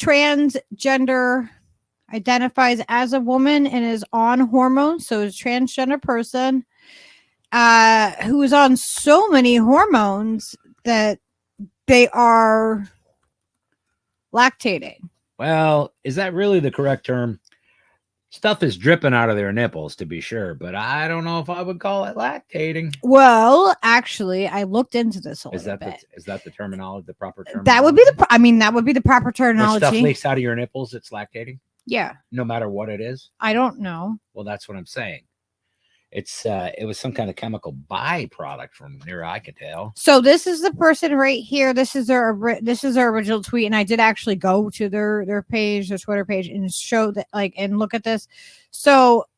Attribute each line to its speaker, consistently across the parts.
Speaker 1: transgender, identifies as a woman and is on hormones. So is a transgender person who is on so many hormones that they are lactating.
Speaker 2: Well, is that really the correct term? Stuff is dripping out of their nipples, to be sure, but I don't know if I would call it lactating.
Speaker 1: Well, actually, I looked into this a little bit.
Speaker 2: Is that the terminology, the proper terminology?
Speaker 1: That would be that would be the proper terminology.
Speaker 2: When stuff leaks out of your nipples, it's lactating?
Speaker 1: Yeah.
Speaker 2: No matter what it is?
Speaker 1: I don't know.
Speaker 2: Well, that's what I'm saying. It was some kind of chemical byproduct from near I could tell.
Speaker 1: So this is the person right here. This is their original tweet, and I did actually go to their page, their Twitter page, and show that and look at this. So,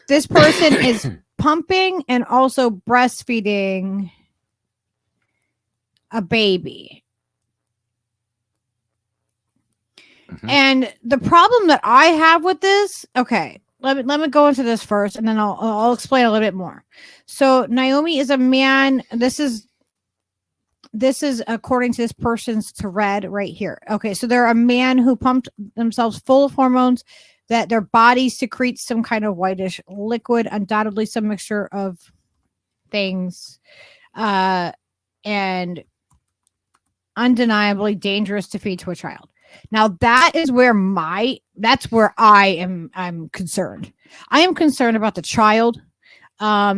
Speaker 1: this person is pumping and also breastfeeding a baby. Mm-hmm. And the problem that I have with this, okay. Let me go into this first, and then I'll explain a little bit more. So Naomi is a man. This is according to this person's thread right here. Okay, so they're a man who pumped themselves full of hormones that their body secretes some kind of whitish liquid, undoubtedly some mixture of things, and undeniably dangerous to feed to a child. Now that's where I'm concerned. I am concerned about the child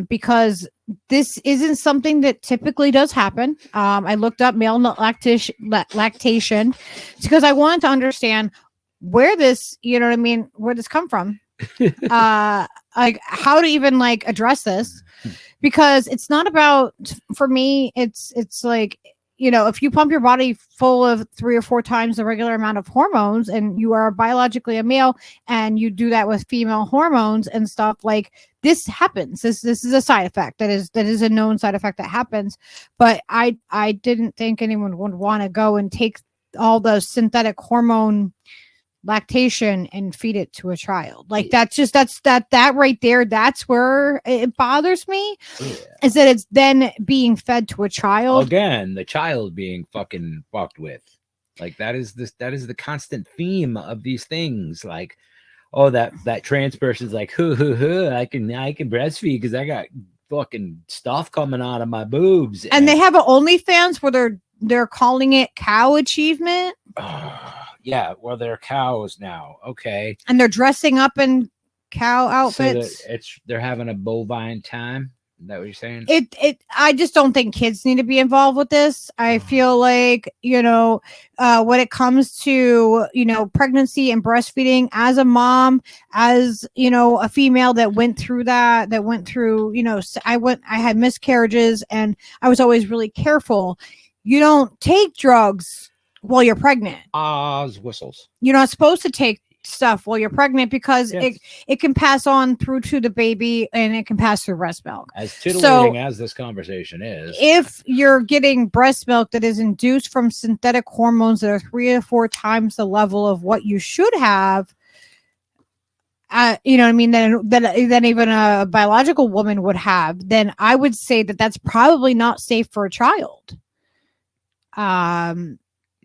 Speaker 1: because this isn't something that typically does happen. I looked up male lactation because I wanted to understand where this, where this come from. Like how to even address this, because it's not about, for me, it's like, if you pump your body full of 3 or 4 times the regular amount of hormones and you are biologically a male and you do that with female hormones and stuff, like this happens. This is a side effect that is a known side effect that happens. But I didn't think anyone would want to go and take all the synthetic hormone lactation and feed it to a child. Like that's that right there. That's where it bothers me, is that it's then being fed to a child.
Speaker 2: Again, the child being fucking fucked with. Like that is the constant theme of these things. Like, oh, that trans person's like, I can breastfeed because I got fucking stuff coming out of my boobs.
Speaker 1: And they have an OnlyFans where they're calling it cow achievement.
Speaker 2: Yeah, well, they're cows now. Okay.
Speaker 1: And they're dressing up in cow outfits.
Speaker 2: So they're having a bovine time. Is that what you're saying?
Speaker 1: I just don't think kids need to be involved with this. I feel like, when it comes to, pregnancy and breastfeeding, as a mom, as, a female that went through, I had miscarriages and I was always really careful. You don't take drugs while you're pregnant.
Speaker 2: Whistles.
Speaker 1: You're not supposed to take stuff while you're pregnant because it can pass on through to the baby and it can pass through breast milk.
Speaker 2: As titillating as this conversation is,
Speaker 1: if you're getting breast milk that is induced from synthetic hormones that are 3 or 4 times the level of what you should have, than even a biological woman would have, then I would say that that's probably not safe for a child.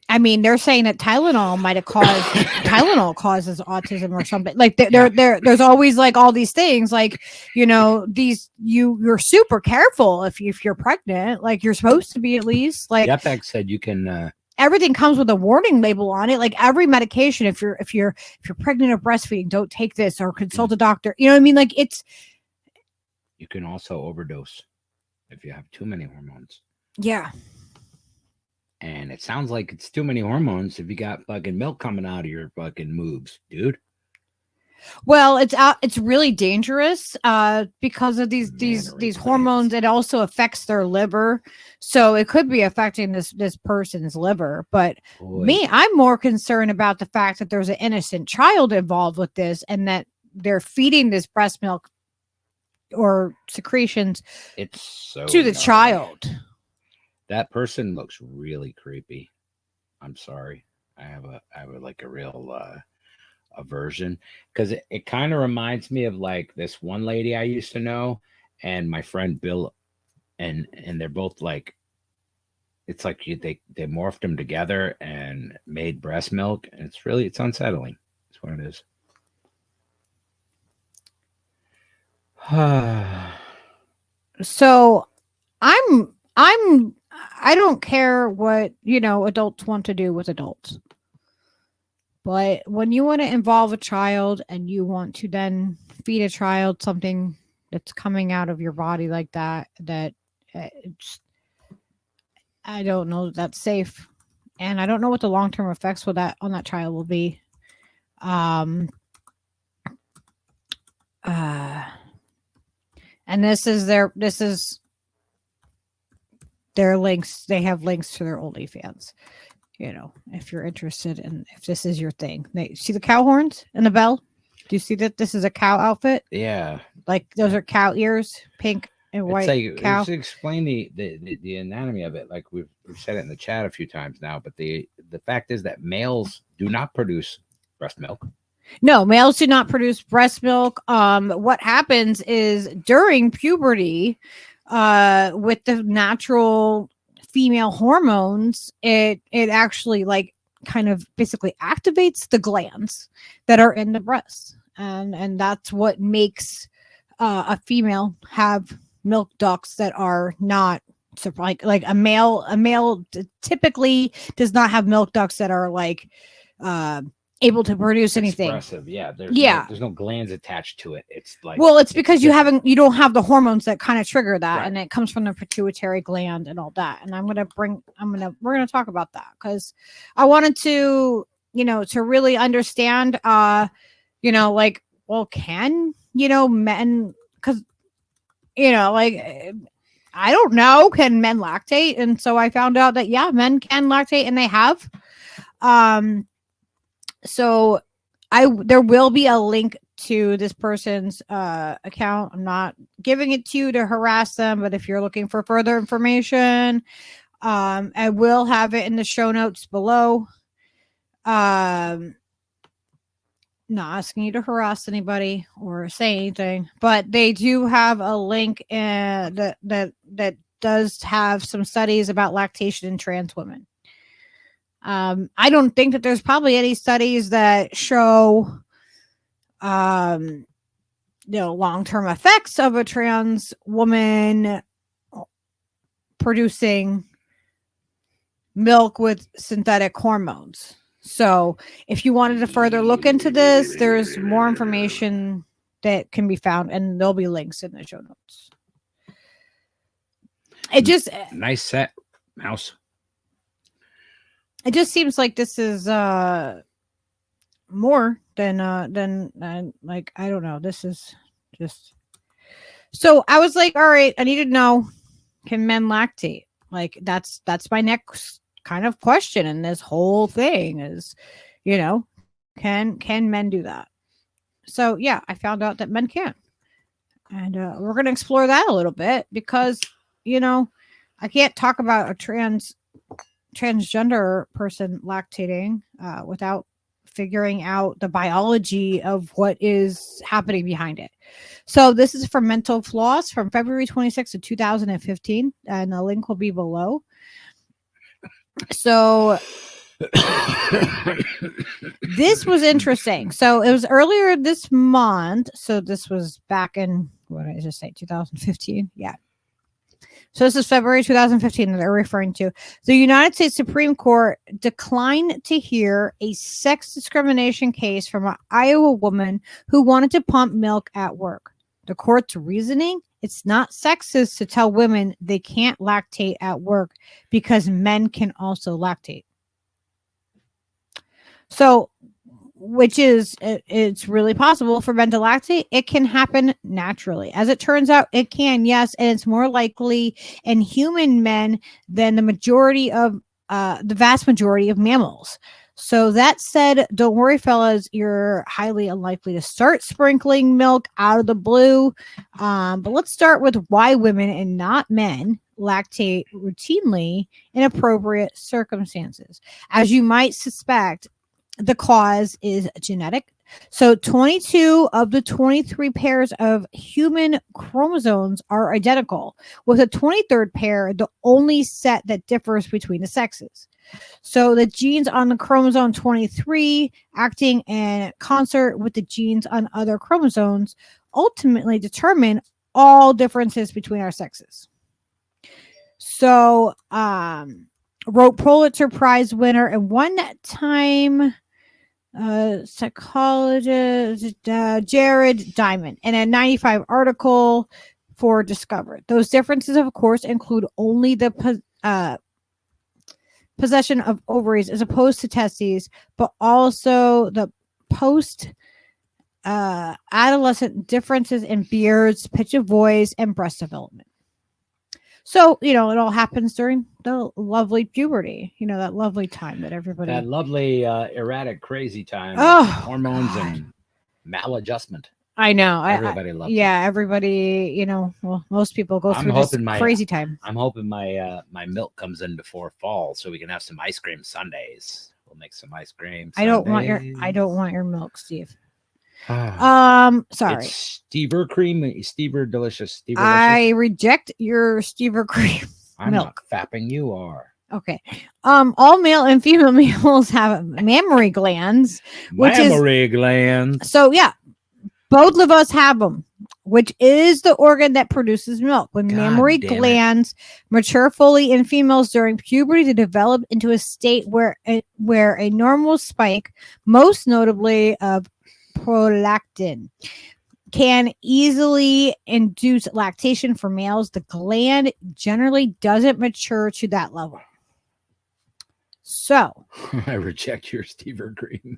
Speaker 1: They're saying that Tylenol might have causes autism or something. Like there's always like all these things, like, you're super careful if you're pregnant, like you're supposed to be, at least. Like
Speaker 2: Epic said you can
Speaker 1: everything comes with a warning label on it. Like every medication, if you're pregnant or breastfeeding, don't take this or consult a doctor. You know what I mean? Like
Speaker 2: you can also overdose if you have too many hormones.
Speaker 1: Yeah.
Speaker 2: And it sounds like it's too many hormones if you got fucking milk coming out of your fucking moves, dude.
Speaker 1: Well, it's really dangerous because of these hormones. It also affects their liver, so it could be affecting this person's liver. But I'm more concerned about the fact that there's an innocent child involved with this, and that they're feeding this breast milk or secretions to the child.
Speaker 2: That person looks really creepy. I'm sorry. I have a real aversion, because it kind of reminds me of like this one lady I used to know and my friend Bill, and they're both like it's like they morphed them together and made breast milk, and it's unsettling. That's what it is.
Speaker 1: So I don't care what, adults want to do with adults. But when you want to involve a child and you want to then feed a child something that's coming out of your body like that, it's, I don't know that that's safe, and I don't know what the long term effects with that on that child will be. Um, uh, and this is their links. They have links to their OnlyFans. If you're interested and if this is your thing. See the cow horns and the bell? Do you see that this is a cow outfit?
Speaker 2: Yeah.
Speaker 1: Like those are cow ears, pink and white.
Speaker 2: It's like,
Speaker 1: cow.
Speaker 2: Just explain the anatomy of it. Like we've said it in the chat a few times now, but the fact is that males do not produce breast milk.
Speaker 1: No, males do not produce breast milk. What happens is during puberty, with the natural female hormones, it actually like kind of basically activates the glands that are in the breast, and that's what makes a female have milk ducts that are not like a male typically does not have milk ducts that are like able to produce anything.
Speaker 2: Expressive, yeah. There's no glands attached to it. It's like,
Speaker 1: well, it's because you don't have the hormones that kind of trigger that,
Speaker 2: right.
Speaker 1: And it comes from the pituitary gland and all that. And we're gonna talk about that because I wanted to, to really understand, like, well, can men, because like, I don't know, can men lactate? And so I found out that men can lactate, and they have. So there will be a link to this person's account. I'm not giving it to you to harass them, but if you're looking for further information, I will have it in the show notes below. Not asking you to harass anybody or say anything, but they do have a link that does have some studies about lactation in trans women. I don't think that there's probably any studies that show, long-term effects of a trans woman producing milk with synthetic hormones. So if you wanted to further look into this, there's more information that can be found, and there'll be links in the show notes. It just
Speaker 2: nice set, Mouse.
Speaker 1: It just seems like this is more than like, I don't know. This is just, so I was like, all right, I need to know, can men lactate? Like that's my next kind of question in this whole thing is, can men do that? So yeah, I found out that men can, and we're gonna explore that a little bit because I can't talk about a transgender person lactating without figuring out the biology of what is happening behind it. So this is from Mental Floss from February 26th of 2015, and the link will be below. So this was interesting. So it was earlier this month. So this was back in, what did I just say, 2015? Yeah. So this is February 2015 that they're referring to. The United States Supreme Court declined to hear a sex discrimination case from an Iowa woman who wanted to pump milk at work. The court's reasoning: it's not sexist to tell women they can't lactate at work because men can also lactate. So, which is, it's really possible for men to lactate. It can happen naturally. As it turns out, it can, yes, and it's more likely in human men than the vast majority of mammals. So that said, don't worry, fellas, you're highly unlikely to start sprinkling milk out of the blue. But let's start with why women and not men lactate routinely in appropriate circumstances. As you might suspect, the cause is genetic. So 22 of the 23 pairs of human chromosomes are identical, with a 23rd pair the only set that differs between the sexes. So the genes on the chromosome 23 acting in concert with the genes on other chromosomes ultimately determine all differences between our sexes. So, wrote Pulitzer Prize winner and one-time psychologist Jared Diamond in a 95 article for Discover. Those differences, of course, include only the possession of ovaries as opposed to testes, but also the post adolescent differences in beards, pitch of voice, and breast development. So, it all happens during the lovely puberty, that lovely time that everybody.
Speaker 2: That lovely, erratic, crazy time.
Speaker 1: Oh,
Speaker 2: hormones
Speaker 1: God.
Speaker 2: and maladjustment.
Speaker 1: I know.
Speaker 2: Everybody loves it.
Speaker 1: Yeah, everybody, well, most people go through this crazy time.
Speaker 2: I'm hoping my milk comes in before fall so we can have some ice cream Sundays. We'll make some ice cream Sundays.
Speaker 1: I don't want your milk, Steve. Sorry.
Speaker 2: It's Stever cream, Stever delicious. Stever
Speaker 1: I reject your Stever cream
Speaker 2: I'm
Speaker 1: milk.
Speaker 2: not fapping, you are.
Speaker 1: Okay. All male and female males have mammary glands.
Speaker 2: Glands.
Speaker 1: So yeah, both of us have them, which is the organ that produces milk. When mammary glands mature fully in females during puberty, they develop into a state where a normal spike, most notably of prolactin, can easily induce lactation for males. The gland generally doesn't mature to that level. So
Speaker 2: I reject your Stever cream.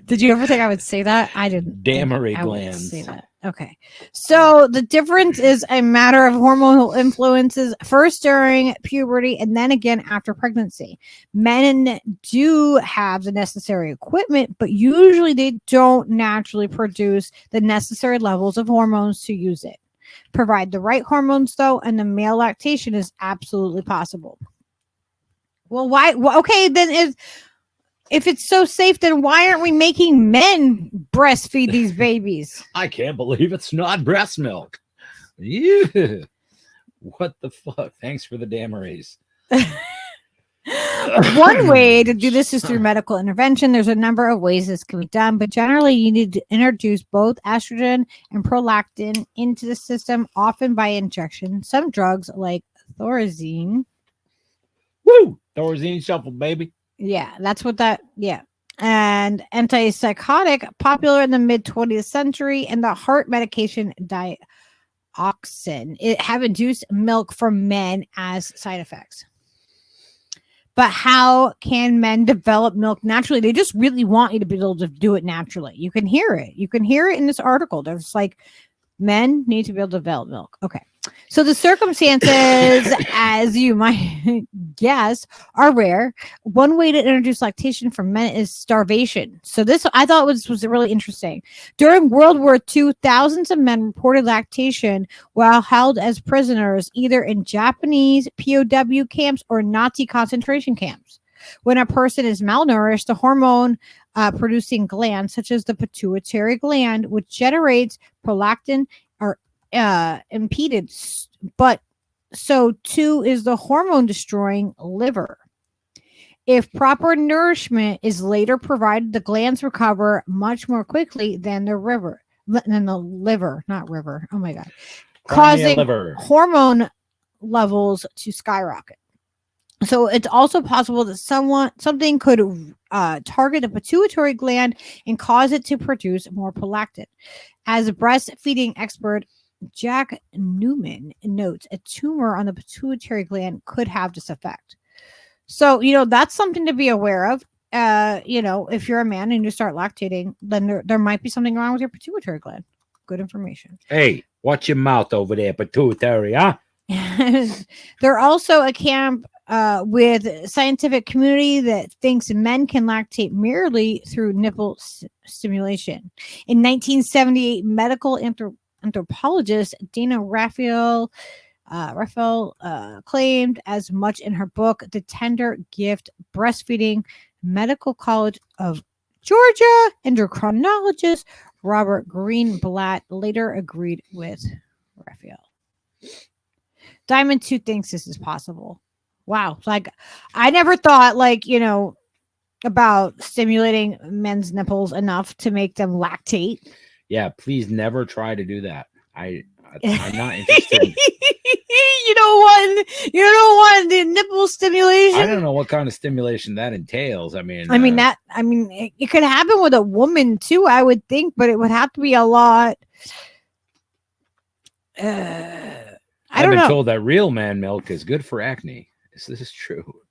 Speaker 1: Did you ever think I would say that? I didn't.
Speaker 2: Mammary
Speaker 1: I
Speaker 2: glands.
Speaker 1: would say that. Okay. So the difference is a matter of hormonal influences, first during puberty and then again after pregnancy. Men do have the necessary equipment, but usually they don't naturally produce the necessary levels of hormones to use it. Provide the right hormones, though, and the male lactation is absolutely possible. Well, why? Well, okay, then if it's so safe, then why aren't we making men breastfeed these babies?
Speaker 2: I can't believe it's not breast milk. Yeah. What the fuck? Thanks for the damaries.
Speaker 1: One way to do this is through medical intervention. There's a number of ways this can be done, but generally you need to introduce both estrogen and prolactin into the system, often by injection. Some drugs like Thorazine.
Speaker 2: Woo! Thorazine shuffle, baby.
Speaker 1: Yeah, that's what that, yeah. And antipsychotic, popular in the mid-20th century, and the heart medication dioxin. It have induced milk for men as side effects. But how can men develop milk naturally? They just really want you to be able to do it naturally. You can hear it. You can hear it in this article. There's like, men need to be able to develop milk. Okay. So the circumstances, as you might guess, are rare. One way to introduce lactation for men is starvation. So this, I thought was really interesting. During World War II, thousands of men reported lactation while held as prisoners, either in Japanese POW camps or Nazi concentration camps. When a person is malnourished, the hormone producing glands, such as the pituitary gland, which generates prolactin, are impeded, but so too is the hormone destroying liver. If proper nourishment is later provided, the glands recover much more quickly than the liver. Not river. Oh my God. Causing hormone levels to skyrocket. So it's also possible that something could target the pituitary gland and cause it to produce more prolactin. As a breastfeeding expert, Jack Newman notes, a tumor on the pituitary gland could have this effect. So, that's something to be aware of. If you're a man and you start lactating, then there might be something wrong with your pituitary gland. Good information.
Speaker 2: Hey, watch your mouth over there, pituitary, huh?
Speaker 1: They're also a camp with scientific community that thinks men can lactate merely through nipple stimulation. In 1978, medical anthropologist Dana Raphael Raphael claimed as much in her book, The Tender Gift Breastfeeding, Medical College of Georgia. Endocrinologist Robert Greenblatt later agreed with Raphael. Diamond 2 thinks this is possible. Wow. Like, I never thought, like, about stimulating men's nipples enough to make them lactate.
Speaker 2: Yeah, please never try to do that. I'm not interested.
Speaker 1: You don't want the nipple stimulation.
Speaker 2: I don't know what kind of stimulation that entails. I mean,
Speaker 1: it could happen with a woman too, I would think, but it would have to be a lot.
Speaker 2: I've been told that real man milk is good for acne. Is this true?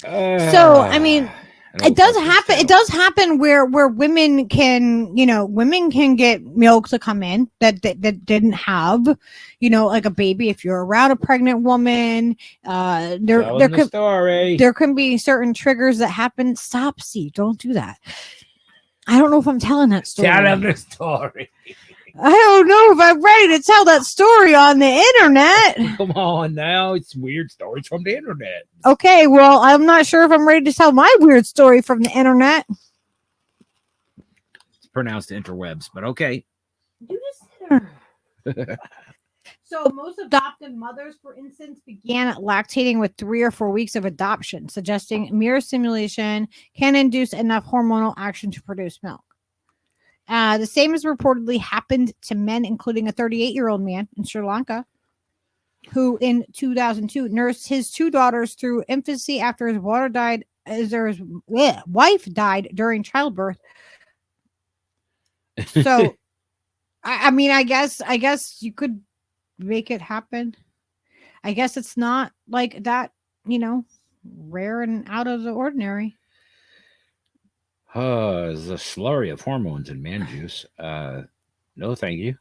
Speaker 1: So, I mean, it does happen. It does happen where women can, women can get milk to come in that didn't have, like a baby. If you're around a pregnant woman, there can be certain triggers that happen. Stop, see, don't do that. I don't know if I'm telling that story.
Speaker 2: Tell them the story.
Speaker 1: I don't know if I'm ready to tell that story on the internet.
Speaker 2: Come on now. It's weird stories from the internet.
Speaker 1: Okay, well, I'm not sure if I'm ready to tell my weird story from the internet.
Speaker 2: It's pronounced interwebs, but okay.
Speaker 1: So most adoptive mothers, for instance, began lactating with 3 or 4 weeks of adoption, suggesting mere stimulation can induce enough hormonal action to produce milk. The same has reportedly happened to men, including a 38-year-old man in Sri Lanka, who in 2002 nursed his 2 daughters through infancy after his wife died during childbirth. So, I guess you could make it happen. I guess it's not like that, rare and out of the ordinary.
Speaker 2: There's a slurry of hormones in man juice. No, thank you.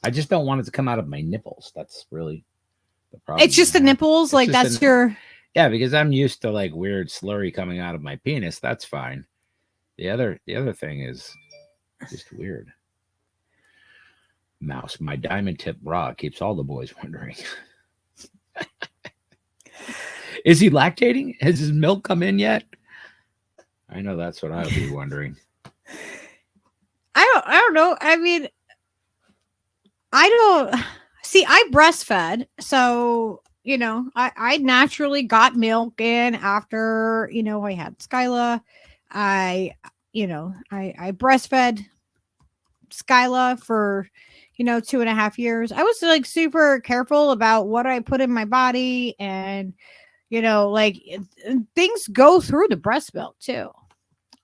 Speaker 2: I just don't want it to come out of my nipples. That's really the problem.
Speaker 1: It's just the nipples, like that's your.
Speaker 2: Yeah, because I'm used to like weird slurry coming out of my penis. That's fine. The other thing is just weird. Mouse, my diamond tip bra keeps all the boys wondering. Is he lactating? Has his milk come in yet? I know that's what I'll be wondering.
Speaker 1: I don't know. I mean, I don't see. I breastfed, so I naturally got milk in after I had Skyla. I breastfed Skyla for 2.5 years. I was like super careful about what I put in my body, and like things go through the breast milk too.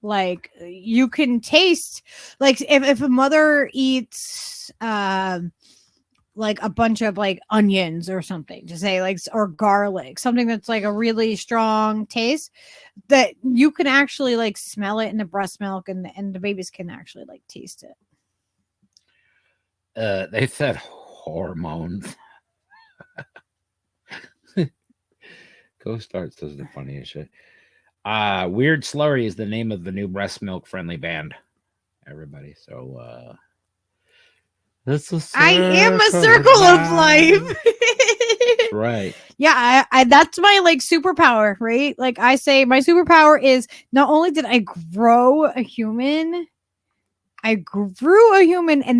Speaker 1: Like you can taste, like if a mother eats like a bunch of like onions or something, to say, like, or garlic, something that's like a really strong taste, that you can actually like smell it in the breast milk, and the babies can actually like taste it.
Speaker 2: They said hormones. Co-Starts does the funniest shit. Weird Slurry is the name of the new breast milk friendly band, everybody. So I am a circle of life. Right.
Speaker 1: Yeah, I that's my like superpower, right? Like I say, my superpower is not only did I grow a human, and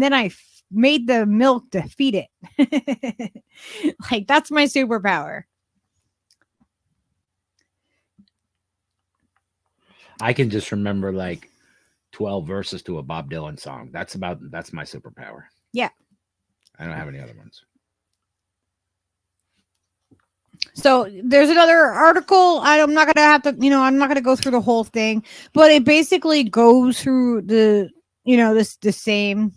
Speaker 1: then I made the milk to feed it. Like that's my superpower.
Speaker 2: I can just remember like 12 verses to a Bob Dylan song. That's my superpower.
Speaker 1: Yeah.
Speaker 2: I don't have any other ones.
Speaker 1: So there's another article. I'm not gonna have to, I'm not gonna go through the whole thing, but it basically goes through the same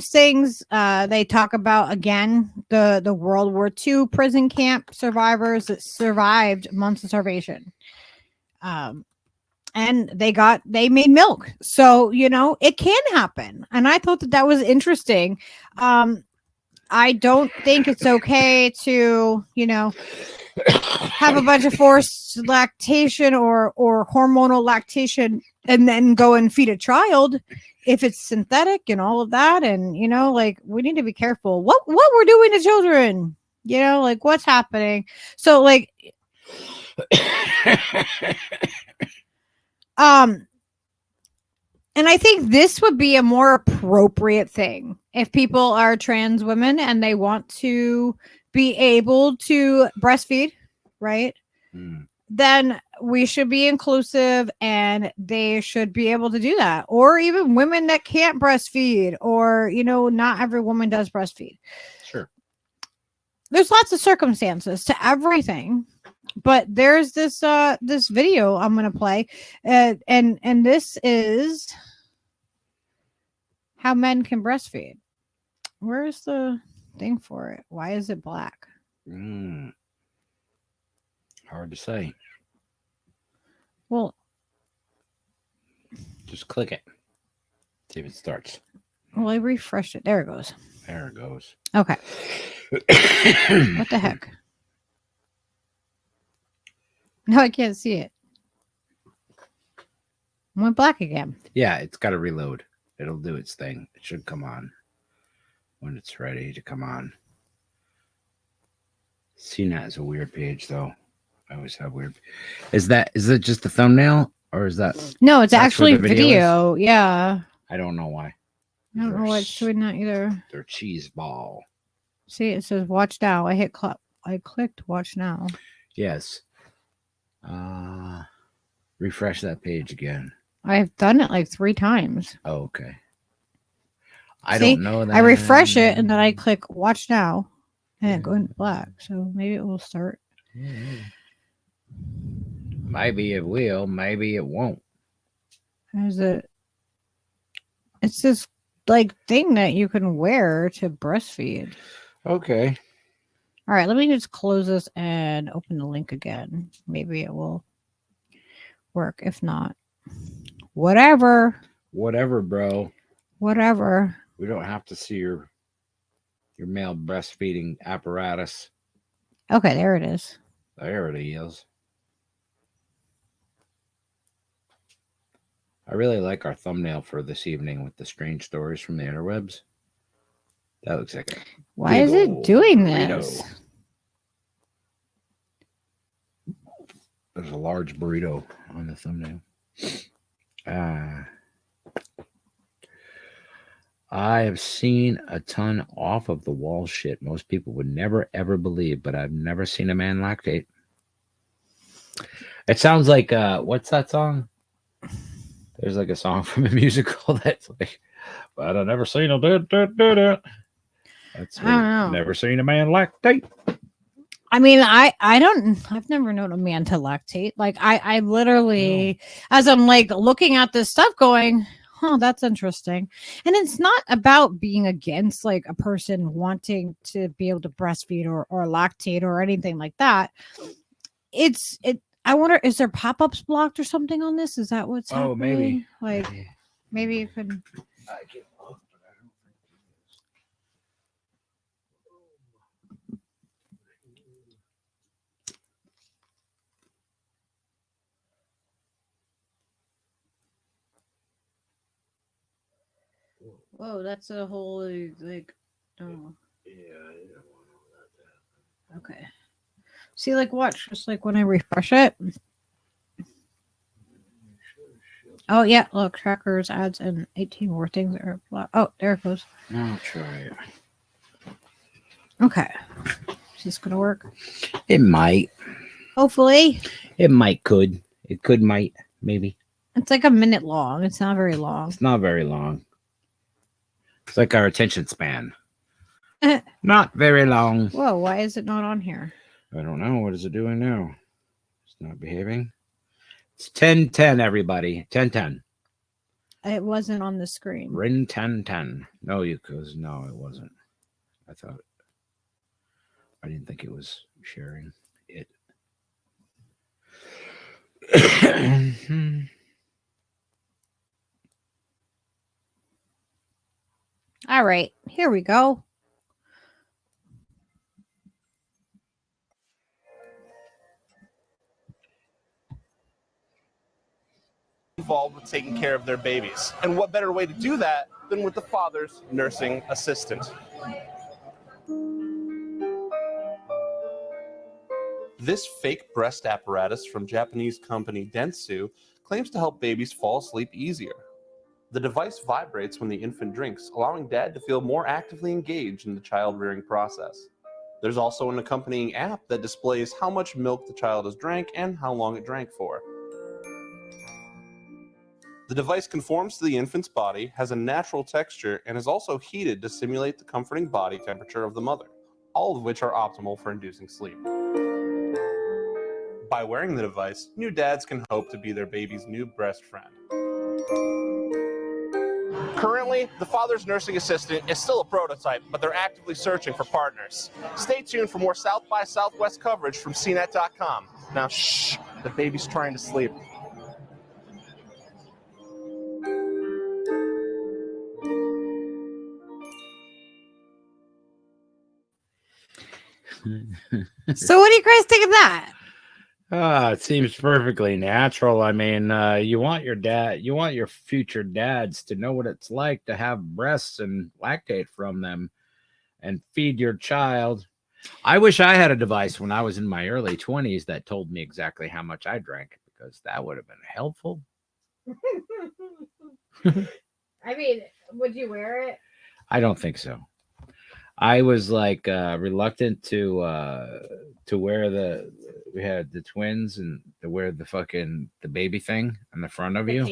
Speaker 1: things. They talk about again the World War II prison camp survivors that survived months of starvation. And they made milk. So, it can happen. And I thought that was interesting. I don't think it's okay to, have a bunch of forced lactation or hormonal lactation and then go and feed a child if it's synthetic and all of that. And like, we need to be careful what we're doing to children, like what's happening. So like and I think this would be a more appropriate thing if people are trans women and they want to be able to breastfeed, right? Then we should be inclusive and they should be able to do that. Or even women that can't breastfeed, or, not every woman does breastfeed.
Speaker 2: Sure.
Speaker 1: There's lots of circumstances to everything. But there's this this video I'm gonna play, and this is how men can breastfeed. Where's the thing for it? Why is it black?
Speaker 2: Hard to say.
Speaker 1: Well,
Speaker 2: just click it. See if it starts.
Speaker 1: Well, I refreshed it. There it goes.
Speaker 2: There it goes.
Speaker 1: Okay. What the heck? No, I can't see it. Went black again.
Speaker 2: Yeah, it's got to reload. It'll do its thing. It should come on when it's ready to come on. CNET is a weird page, though. I always have weird. Is it just the thumbnail, or is that?
Speaker 1: No, it's actually video. Yeah.
Speaker 2: I don't know why.
Speaker 1: I don't know why it's doing that either.
Speaker 2: They're cheese ball.
Speaker 1: See, it says watch now. I clicked watch now.
Speaker 2: Yes. Refresh that page again.
Speaker 1: I've done it like 3 times.
Speaker 2: Oh, okay. I don't know that.
Speaker 1: I refresh it and then I click watch now and it goes black. So maybe it will start.
Speaker 2: Maybe it will. Maybe it won't.
Speaker 1: It's this like thing that you can wear to breastfeed.
Speaker 2: Okay.
Speaker 1: All right, let me just close this and open the link again. Maybe it will work. If not, whatever.
Speaker 2: Whatever, bro.
Speaker 1: Whatever.
Speaker 2: We don't have to see your male breastfeeding apparatus.
Speaker 1: Okay, there it is.
Speaker 2: There it is. I really like our thumbnail for this evening with the strange stories from the interwebs. That looks like a
Speaker 1: Why is it doing this?
Speaker 2: There's a large burrito on the thumbnail. I have seen a ton off of the wall shit most people would never ever believe, but I've never seen a man lactate. It sounds like what's that song? There's like a song from a musical that's like, but I've never seen a da. That's never seen a man lactate.
Speaker 1: I mean, I've never known a man to lactate. Like I literally, as I'm like looking at this stuff going, oh, that's interesting. And it's not about being against like a person wanting to be able to breastfeed or lactate or anything like that. I wonder, is there pop-ups blocked or something on this? Is that what's happening?
Speaker 2: Maybe.
Speaker 1: Like, maybe you could.
Speaker 2: I can look, but I don't think it is.
Speaker 1: Whoa, that's a whole like. Oh.
Speaker 2: Yeah, I don't want that to happen.
Speaker 1: Okay. See, like, watch, just like when I refresh it. Oh, yeah. Look, trackers, ads, and 18 more things are blocked. Oh, there it goes.
Speaker 2: I'll try it.
Speaker 1: Okay. Is this going to work?
Speaker 2: It might.
Speaker 1: Hopefully.
Speaker 2: It could. It could, might, maybe.
Speaker 1: It's like a minute long. It's not very long.
Speaker 2: It's not very long. It's like our attention span. Not very long.
Speaker 1: Whoa, why is it not on here?
Speaker 2: I don't know. What is it doing now? It's not behaving. It's 10:10, everybody. 10:10.
Speaker 1: It wasn't on the screen.
Speaker 2: Rin 10:10. No, it wasn't. I didn't think it was sharing it.
Speaker 1: All right, here we go.
Speaker 3: involved with taking care of their babies. And what better way to do that than with the father's nursing assistant? This fake breast apparatus from Japanese company Dentsu claims to help babies fall asleep easier. The device vibrates when the infant drinks, allowing dad to feel more actively engaged in the child rearing process. There's also an accompanying app that displays how much milk the child has drank and how long it drank for. The device conforms to the infant's body, has a natural texture, and is also heated to simulate the comforting body temperature of the mother, all of which are optimal for inducing sleep. By wearing the device, new dads can hope to be their baby's new breast friend. Currently, the father's nursing assistant is still a prototype, but they're actively searching for partners. Stay tuned for more South by Southwest coverage from CNET.com. Now, shh, the baby's trying to sleep.
Speaker 1: So what do you guys think of that?
Speaker 2: It seems perfectly natural. I mean, you want your future dads to know what it's like to have breasts and lactate from them and feed your child. I wish I had a device when I was in my early 20s that told me exactly how much I drank, because that would have been helpful.
Speaker 1: I mean, would you wear it?
Speaker 2: I don't think so. I was like reluctant to wear we had the twins and to wear the baby thing on the front of you.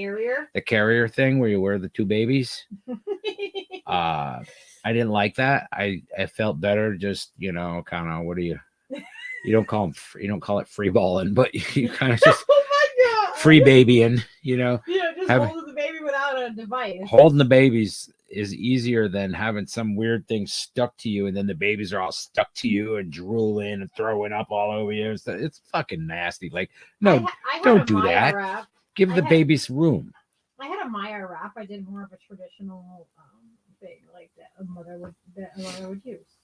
Speaker 2: The carrier thing where you wear the two babies. I didn't like that. I felt better just, kind of, what do you don't call it free balling, but you kind of just free babying,
Speaker 1: Yeah, just holding the baby without a device.
Speaker 2: Holding the babies is easier than having some weird thing stuck to you, and then the babies are all stuck to you and drooling and throwing up all over you. It's fucking nasty. Like, no, don't do that. Wrap. Give the babies room.
Speaker 1: I had a Maya wrap. I did more of a traditional thing like that a mother would use.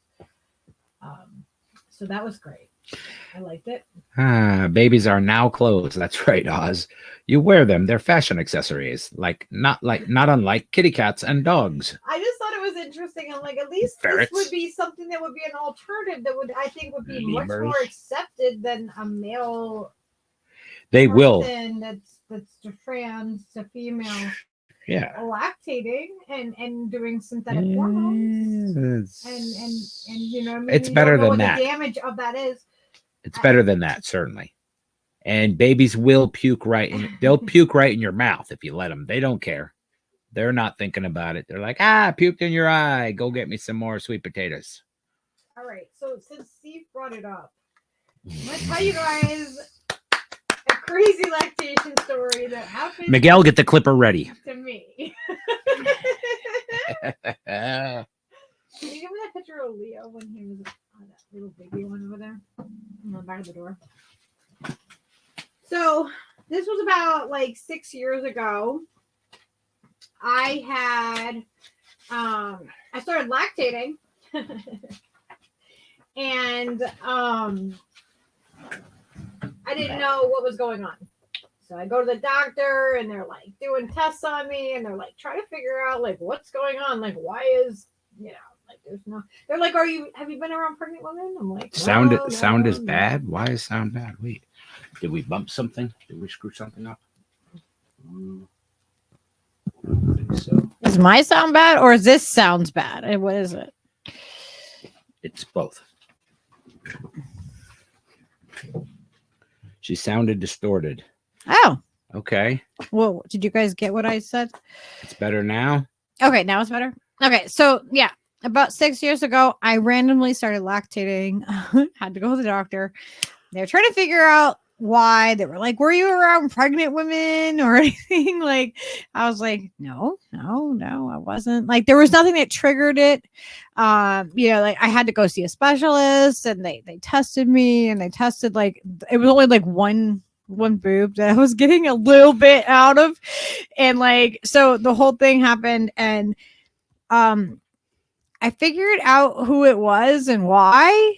Speaker 1: So that was great. I liked it.
Speaker 2: Babies are now clothes. That's right, Oz. You wear them. They're fashion accessories, not unlike kitty cats and dogs.
Speaker 1: I just thought it was interesting. I'm like, at least Ferrets. This would be something that would be an alternative that I think would be much more accepted than a male.
Speaker 2: They will.
Speaker 1: That's trans to female.
Speaker 2: Yeah,
Speaker 1: lactating and doing synthetic hormones, and
Speaker 2: it's better than that.
Speaker 1: The damage of that is.
Speaker 2: It's better than that, certainly. And babies will puke they'll puke right in your mouth if you let them. They don't care. They're not thinking about it. They're like, puked in your eye. Go get me some more sweet potatoes.
Speaker 1: All right. So since Steve brought it up, I'm going to tell you guys a crazy lactation story that happened.
Speaker 2: Miguel, get the clipper ready.
Speaker 1: To me. Can you give me that picture of Leo when he was that little baby one over there on the back of the door? So this was about like 6 years ago. I had I started lactating and I didn't know what was going on. So I go to the doctor and they're like doing tests on me and they're like trying to figure out like what's going on, like why is like there's no. They're like, have you been around pregnant women? I'm like,
Speaker 2: sound is bad. Why is sound bad? Wait, did we bump something? Did we screw something up? I don't think so.
Speaker 1: Is my sound bad or is this sounds bad? What is it?
Speaker 2: It's both. She sounded distorted.
Speaker 1: Oh.
Speaker 2: Okay.
Speaker 1: Well, did you guys get what I said?
Speaker 2: It's better now.
Speaker 1: Okay, now it's better. Okay, so yeah. About 6 years ago, I randomly started lactating. Had to go to the doctor. They were trying to figure out why. They were like, were you around pregnant women or anything? Like, I was like, no, I wasn't. Like, there was nothing that triggered it. Like I had to go see a specialist and they tested me and they tested like, it was only like one boob that I was getting a little bit out of. And like, so the whole thing happened and, I figured out who it was and why.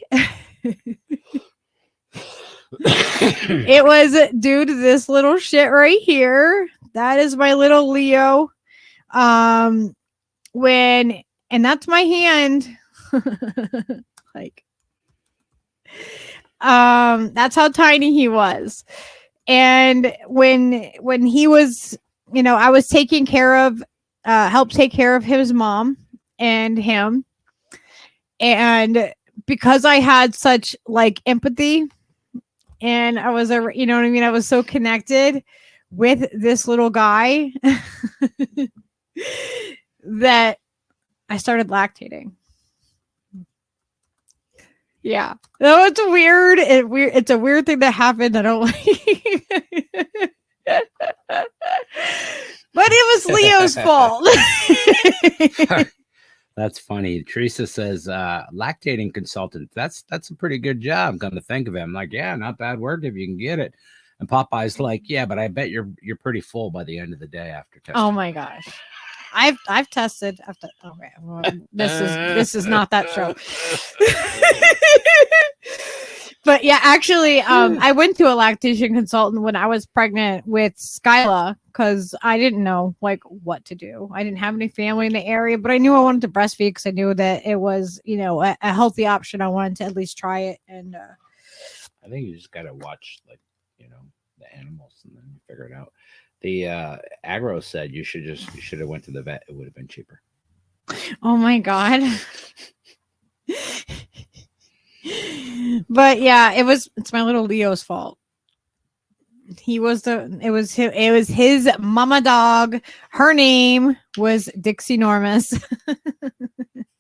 Speaker 1: It was due to this little shit right here. that is my little Leo. And that's my hand. Like, that's how tiny he was. And when he was, I was taking care of, helped take care of his mom and him. And because I had such like empathy and I was, you know what I mean? I was so connected with this little guy that I started lactating. Yeah. No, it's weird. It's a weird thing that happened. I don't like. But it was Leo's fault.
Speaker 2: That's funny. Teresa says, lactating consultant. That's a pretty good job. Come to think of it. I'm like, yeah, not bad work if you can get it. And Popeye's like, yeah, but I bet you're pretty full by the end of the day after testing.
Speaker 1: Oh my gosh. I've tested. Okay, well, this is not that show. But yeah, actually, I went to a lactation consultant when I was pregnant with Skyla because I didn't know like what to do. I didn't have any family in the area, but I knew I wanted to breastfeed because I knew that it was, a healthy option. I wanted to at least try it. And
Speaker 2: I think you just gotta watch the animals and then you figure it out. The agro said you should have went to the vet. It would have been cheaper.
Speaker 1: Oh my God. But yeah, it's my little Leo's fault. It was his mama dog. Her name was Dixie Normus.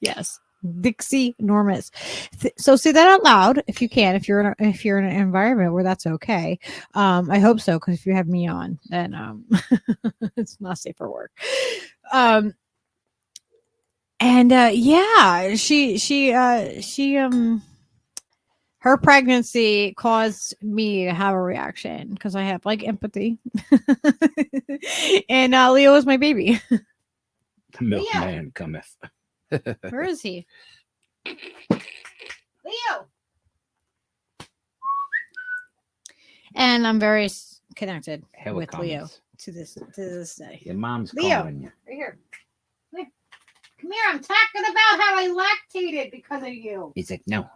Speaker 1: Yes. Dixie Normus. So say that out loud if you can, if you're in an environment where that's okay. I hope so, because if you have me on, then it's not safe for work. Yeah, she her pregnancy caused me to have a reaction because I have like empathy. And Leo was my baby.
Speaker 2: The milkman cometh.
Speaker 1: Where is he? Leo. And I'm very connected with Leo to this day.
Speaker 2: Your mom's
Speaker 1: Leo,
Speaker 2: calling you.
Speaker 1: right here. Come here. I'm talking about how I lactated because of you.
Speaker 2: He's like, no,